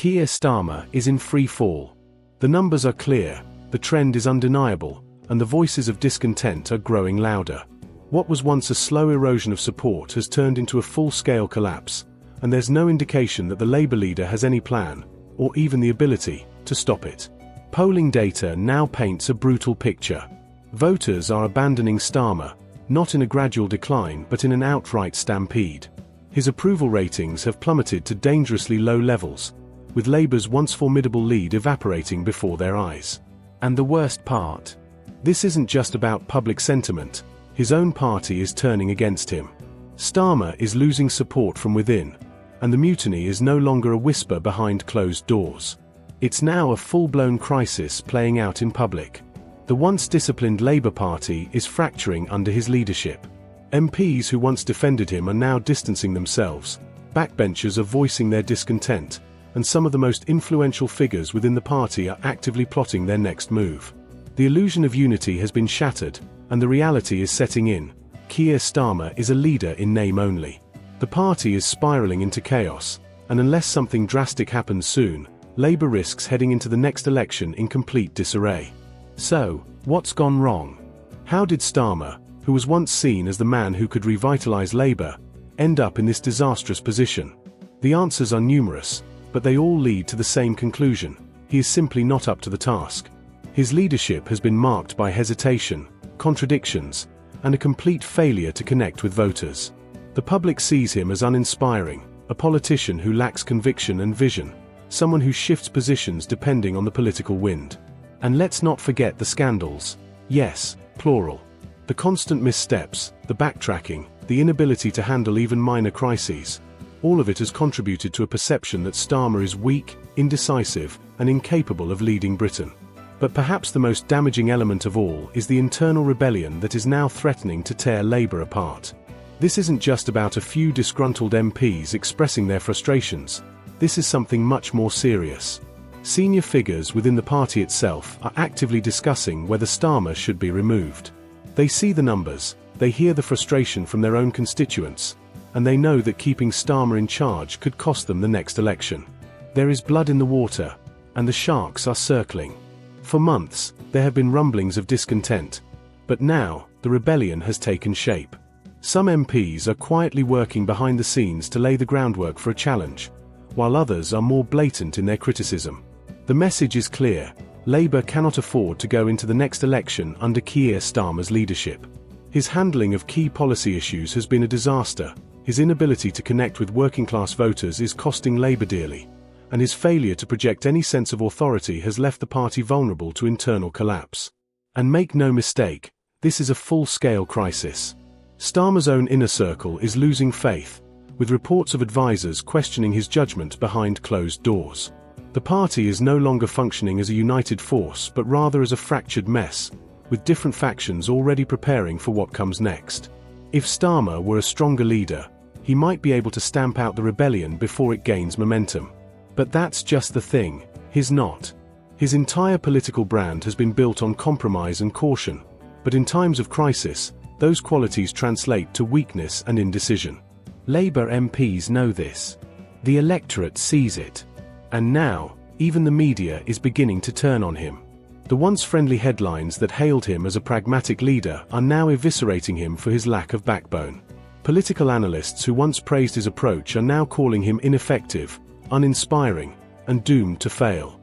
Keir Starmer is in free fall. The numbers are clear, the trend is undeniable, and the voices of discontent are growing louder. What was once a slow erosion of support has turned into a full-scale collapse, and there's no indication that the Labour leader has any plan, or even the ability, to stop it. Polling data now paints a brutal picture. Voters are abandoning Starmer, not in a gradual decline but in an outright stampede. His approval ratings have plummeted to dangerously low levels, with Labour's once formidable lead evaporating before their eyes. And the worst part? This isn't just about public sentiment. His own party is turning against him. Starmer is losing support from within, and the mutiny is no longer a whisper behind closed doors. It's now a full-blown crisis playing out in public. The once disciplined Labour Party is fracturing under his leadership. MPs who once defended him are now distancing themselves, backbenchers are voicing their discontent, and some of the most influential figures within the party are actively plotting their next move. The illusion of unity has been shattered, and the reality is setting in. Keir Starmer is a leader in name only. The party is spiraling into chaos, and unless something drastic happens soon, Labour risks heading into the next election in complete disarray. So, what's gone wrong? How did Starmer, who was once seen as the man who could revitalise Labour, end up in this disastrous position? The answers are numerous, but they all lead to the same conclusion: he is simply not up to the task. His leadership has been marked by hesitation, contradictions, and a complete failure to connect with voters. The public sees him as uninspiring, a politician who lacks conviction and vision, someone who shifts positions depending on the political wind. And let's not forget the scandals. Yes, plural. The constant missteps, the backtracking, the inability to handle even minor crises. All of it has contributed to a perception that Starmer is weak, indecisive, and incapable of leading Britain. But perhaps the most damaging element of all is the internal rebellion that is now threatening to tear Labour apart. This isn't just about a few disgruntled MPs expressing their frustrations. This is something much more serious. Senior figures within the party itself are actively discussing whether Starmer should be removed. They see the numbers, they hear the frustration from their own constituents, and they know that keeping Starmer in charge could cost them the next election. There is blood in the water, and the sharks are circling. For months, there have been rumblings of discontent, but now, the rebellion has taken shape. Some MPs are quietly working behind the scenes to lay the groundwork for a challenge, while others are more blatant in their criticism. The message is clear: Labour cannot afford to go into the next election under Keir Starmer's leadership. His handling of key policy issues has been a disaster, his inability to connect with working-class voters is costing Labour dearly, and his failure to project any sense of authority has left the party vulnerable to internal collapse. And make no mistake, this is a full-scale crisis. Starmer's own inner circle is losing faith, with reports of advisers questioning his judgment behind closed doors. The party is no longer functioning as a united force but rather as a fractured mess, with different factions already preparing for what comes next. If Starmer were a stronger leader, he might be able to stamp out the rebellion before it gains momentum. But that's just the thing, he's not. His entire political brand has been built on compromise and caution, but in times of crisis, those qualities translate to weakness and indecision. Labour MPs know this. The electorate sees it. And now, even the media is beginning to turn on him. The once friendly headlines that hailed him as a pragmatic leader are now eviscerating him for his lack of backbone. Political analysts who once praised his approach are now calling him ineffective, uninspiring, and doomed to fail.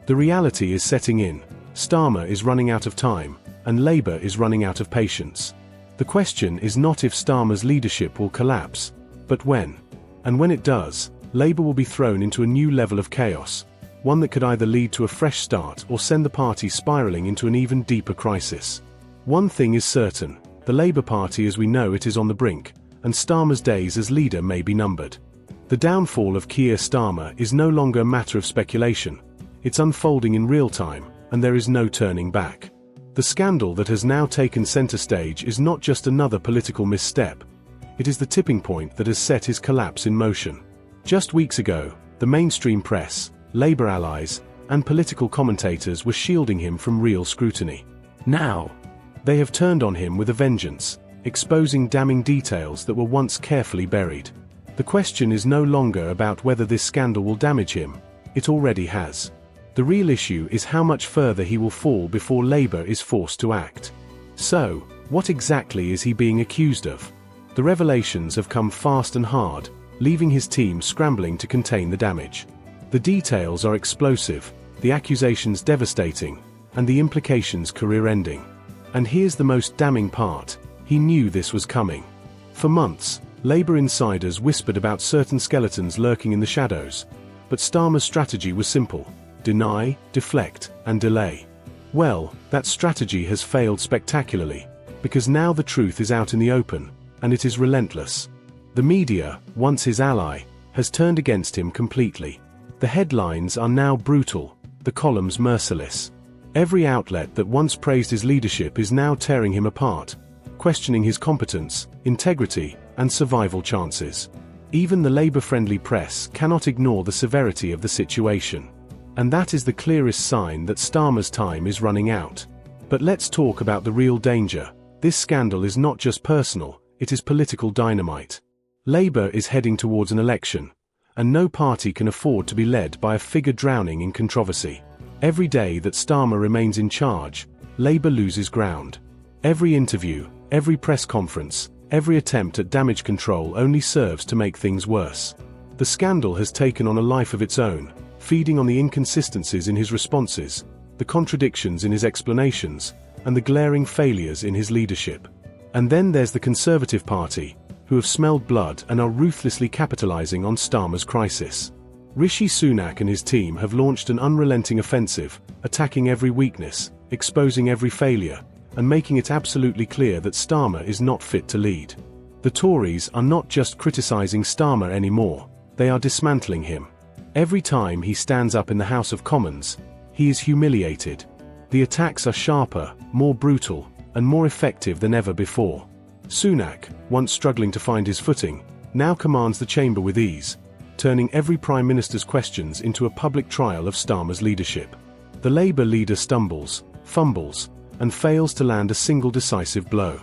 The reality is setting in. Starmer is running out of time, and Labour is running out of patience. The question is not if Starmer's leadership will collapse, but when. And when it does, Labour will be thrown into a new level of chaos, one that could either lead to a fresh start or send the party spiralling into an even deeper crisis. One thing is certain: the Labour Party as we know it is on the brink, and Starmer's days as leader may be numbered. The downfall of Keir Starmer is no longer a matter of speculation. It's unfolding in real time, and there is no turning back. The scandal that has now taken centre stage is not just another political misstep. It is the tipping point that has set his collapse in motion. Just weeks ago, the mainstream press, Labour allies, and political commentators were shielding him from real scrutiny. Now, they have turned on him with a vengeance, exposing damning details that were once carefully buried. The question is no longer about whether this scandal will damage him, it already has. The real issue is how much further he will fall before Labour is forced to act. So, what exactly is he being accused of? The revelations have come fast and hard, leaving his team scrambling to contain the damage. The details are explosive, the accusations devastating, and the implications career-ending. And here's the most damning part: he knew this was coming. For months, Labour insiders whispered about certain skeletons lurking in the shadows, but Starmer's strategy was simple: deny, deflect, and delay. Well, that strategy has failed spectacularly, because now the truth is out in the open, and it is relentless. The media, once his ally, has turned against him completely. The headlines are now brutal, the columns merciless. Every outlet that once praised his leadership is now tearing him apart, questioning his competence, integrity, and survival chances. Even the Labour-friendly press cannot ignore the severity of the situation. And that is the clearest sign that Starmer's time is running out. But let's talk about the real danger. This scandal is not just personal, it is political dynamite. Labour is heading towards an election, and no party can afford to be led by a figure drowning in controversy. Every day that Starmer remains in charge, Labour loses ground. Every interview, every press conference, every attempt at damage control only serves to make things worse. The scandal has taken on a life of its own, feeding on the inconsistencies in his responses, the contradictions in his explanations, and the glaring failures in his leadership. And then there's the Conservative Party, who have smelled blood and are ruthlessly capitalizing on Starmer's crisis. Rishi Sunak and his team have launched an unrelenting offensive, attacking every weakness, exposing every failure, and making it absolutely clear that Starmer is not fit to lead. The Tories are not just criticizing Starmer anymore, they are dismantling him. Every time he stands up in the House of Commons, he is humiliated. The attacks are sharper, more brutal, and more effective than ever before. Sunak, once struggling to find his footing, now commands the chamber with ease, turning every Prime Minister's questions into a public trial of Starmer's leadership. The Labour leader stumbles, fumbles, and fails to land a single decisive blow.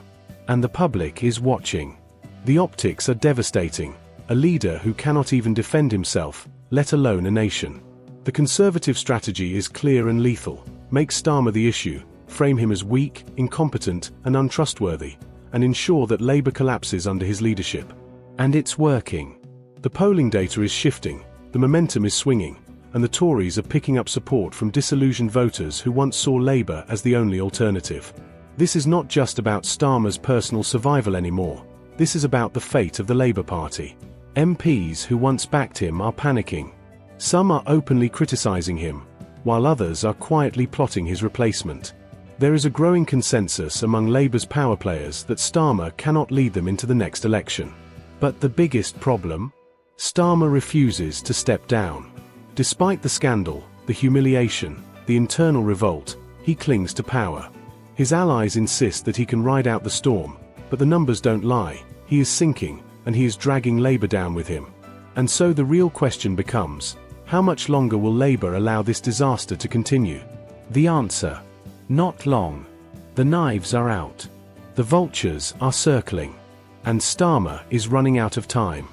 And the public is watching. The optics are devastating: a leader who cannot even defend himself, let alone a nation. The Conservative strategy is clear and lethal: make Starmer the issue, frame him as weak, incompetent, and untrustworthy, and ensure that Labour collapses under his leadership. And it's working. The polling data is shifting, the momentum is swinging, and the Tories are picking up support from disillusioned voters who once saw Labour as the only alternative. This is not just about Starmer's personal survival anymore, this is about the fate of the Labour Party. MPs who once backed him are panicking. Some are openly criticising him, while others are quietly plotting his replacement. There is a growing consensus among Labour's power players that Starmer cannot lead them into the next election. But the biggest problem? Starmer refuses to step down. Despite the scandal, the humiliation, the internal revolt, he clings to power. His allies insist that he can ride out the storm, but the numbers don't lie. He is sinking, and he is dragging Labour down with him. And so the real question becomes, how much longer will Labour allow this disaster to continue? The answer: not long. The knives are out. The vultures are circling. And Starmer is running out of time.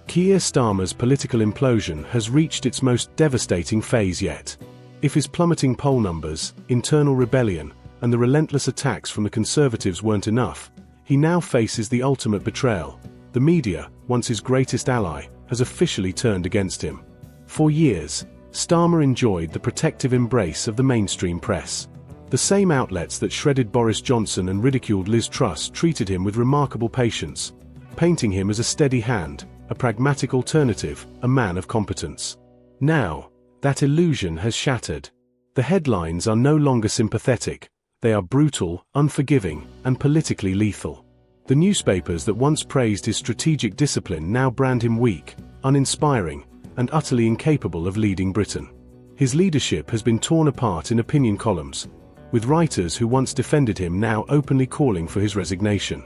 Keir Starmer's political implosion has reached its most devastating phase yet. If his plummeting poll numbers, internal rebellion, and the relentless attacks from the Conservatives weren't enough, he now faces the ultimate betrayal. The media, once his greatest ally, has officially turned against him. For years, Starmer enjoyed the protective embrace of the mainstream press. The same outlets that shredded Boris Johnson and ridiculed Liz Truss treated him with remarkable patience, painting him as a steady hand, a pragmatic alternative, a man of competence. Now, that illusion has shattered. The headlines are no longer sympathetic, they are brutal, unforgiving, and politically lethal. The newspapers that once praised his strategic discipline now brand him weak, uninspiring, and utterly incapable of leading Britain. His leadership has been torn apart in opinion columns, with writers who once defended him now openly calling for his resignation.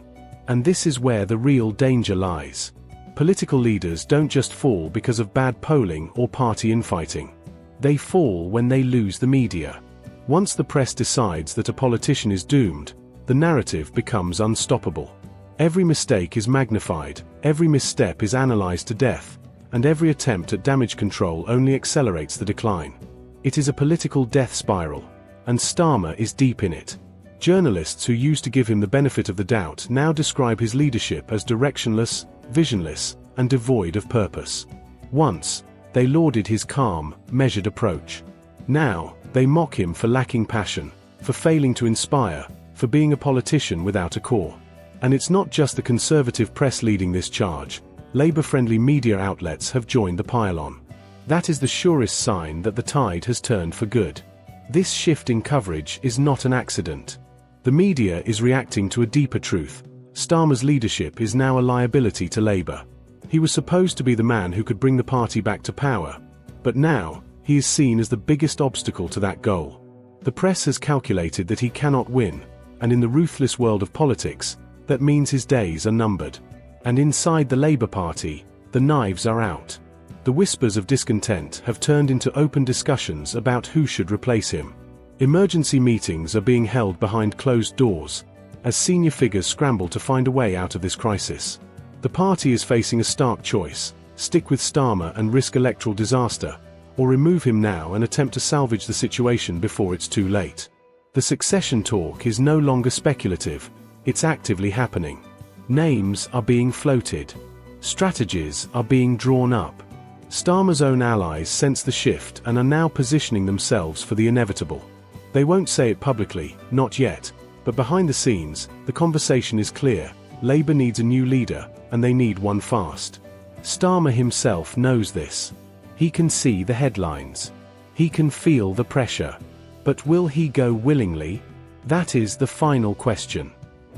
And this is where the real danger lies. Political leaders don't just fall because of bad polling or party infighting. They fall when they lose the media. Once the press decides that a politician is doomed, the narrative becomes unstoppable. Every mistake is magnified, every misstep is analyzed to death, and every attempt at damage control only accelerates the decline. It is a political death spiral, and Starmer is deep in it. Journalists who used to give him the benefit of the doubt now describe his leadership as directionless, visionless, and devoid of purpose. Once, they lauded his calm, measured approach. Now, they mock him for lacking passion, for failing to inspire, for being a politician without a core. And it's not just the conservative press leading this charge. Labour-friendly media outlets have joined the pile-on. That is the surest sign that the tide has turned for good. This shift in coverage is not an accident. The media is reacting to a deeper truth. Starmer's leadership is now a liability to Labour. He was supposed to be the man who could bring the party back to power, but now, he is seen as the biggest obstacle to that goal. The press has calculated that he cannot win, and in the ruthless world of politics, that means his days are numbered. And inside the Labour Party, the knives are out. The whispers of discontent have turned into open discussions about who should replace him. Emergency meetings are being held behind closed doors, as senior figures scramble to find a way out of this crisis. The party is facing a stark choice: stick with Starmer and risk electoral disaster, or remove him now and attempt to salvage the situation before it's too late. The succession talk is no longer speculative, it's actively happening. Names are being floated. Strategies are being drawn up. Starmer's own allies sense the shift and are now positioning themselves for the inevitable. They won't say it publicly, not yet, but behind the scenes, the conversation is clear. Labour needs a new leader, and they need one fast. Starmer himself knows this. He can see the headlines. He can feel the pressure. But will he go willingly? That is the final question.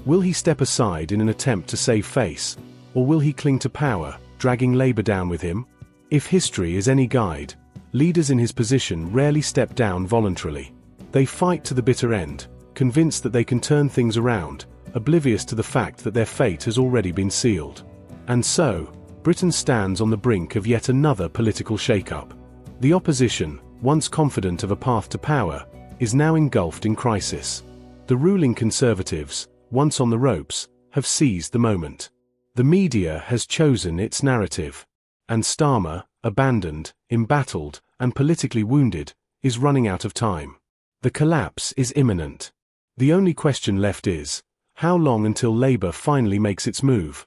Will he step aside in an attempt to save face, or will he cling to power, dragging Labour down with him? If history is any guide, leaders in his position rarely step down voluntarily. They fight to the bitter end, convinced that they can turn things around, oblivious to the fact that their fate has already been sealed. And so, Britain stands on the brink of yet another political shake-up. The opposition, once confident of a path to power, is now engulfed in crisis. The ruling Conservatives, once on the ropes, have seized the moment. The media has chosen its narrative. And Starmer, abandoned, embattled, and politically wounded, is running out of time. The collapse is imminent. The only question left is, how long until Labour finally makes its move?